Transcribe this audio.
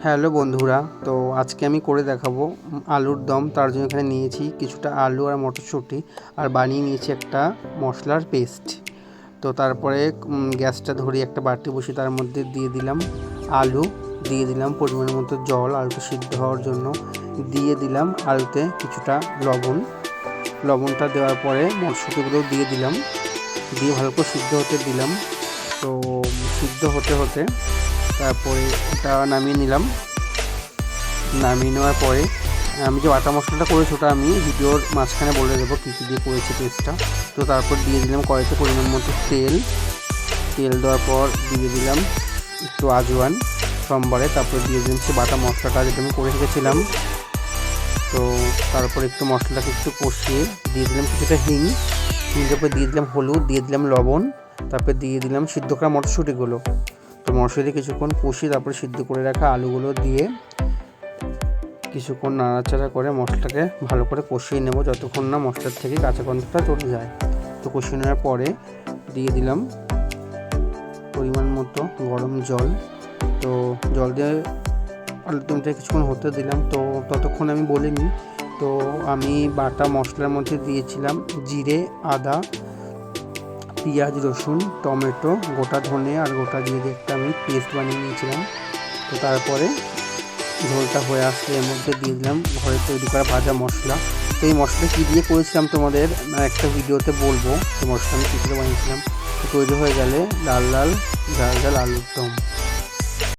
Hello বন্ধুরা, তো আজকে আমি করে দেখাবো আলুর দম। তার জন্য এখানে নিয়েছি কিছুটা আলু আর মটরশুঁটি, আর বানিয়ে নিয়েছি একটা মশলার পেস্ট। তো তারপরে গ্যাসটা ধরিয়ে একটা বাটি বসিয়ে তার মধ্যে দিয়ে দিলাম আলু, দিয়ে দিলাম পরিমাণ মতো জল আলুটা সিদ্ধ হওয়ার জন্য, দিয়ে দিলাম আলুতে কিছুটা লবণটা দেওয়ার পরে মটরশুঁটিগুলো দিয়ে দিলাম, দিয়ে ভালো করে সিদ্ধ হতে দিলাম। তো সিদ্ধ হতে হতে তারপরে এটা নামিয়ে নিলাম। নামিয়ে নেওয়ার পরে আমি যে বাটা মশলাটা করেছি ওটা আমি ভিডিওর মাঝখানে বলে দেবো কী কী দিয়ে করেছি পেস্টটা। তো তারপর দিয়ে দিলাম কড়াইতে পরিমাণ মতো তেল দেওয়ার পর দিয়ে দিলাম একটু আজওয়ান সোমবারে, তারপর দিয়ে দিলাম সে বাটা মশলাটা যেটা আমি করে রেখেছিলাম। তো তারপর একটু মশলাটাকে একটু কষিয়ে দিয়ে দিলাম কিছুটা হিংয়ের পর দিয়ে দিলাম হলুদ, দিয়ে দিলাম লবণ, তারপর দিয়ে দিলাম সিদ্ধ করা মটরশুঁটিগুলো। তো মশলাটি কিছুক্ষণ কষিয়ে তারপরে সিদ্ধ করে রাখা আলুগুলো দিয়ে কিছুক্ষণ নাড়াচাড়া করে মশলাটাকে ভালো করে কষিয়ে নেব যতক্ষণ না মশলার থেকে কাঁচা গন্ধটা চলে যায়। তো কষিয়ে নেওয়ার পরে দিয়ে দিলাম পরিমাণ মতো গরম জল। তো জল দিয়ে আলুর দমটা কিছুক্ষণ হতে দিলাম। তো ততক্ষণ আমি বলিনি, তো আমি বাটা মশলার মধ্যে দিয়েছিলাম জিরে, আদা, পেঁয়াজ, রসুন, টমেটো, গোটা ধনে আর গোটা জিরে একটা আমি পেস্ট বানিয়ে নিয়েছিলাম। তো তারপরে ঝোলটা হয়ে আসলে এর মধ্যে দিয়ে দিলাম ঘরে তৈরি করা ভাজা মশলা। তো এই মশলা কী দিয়ে করেছিলাম তোমাদের একটা ভিডিওতে বলবো, তো মশলা আমি কী করে বানিয়েছিলাম। তো তৈরি হয়ে গেলে লাল লাল ঝাল ঝাল আলুর দম।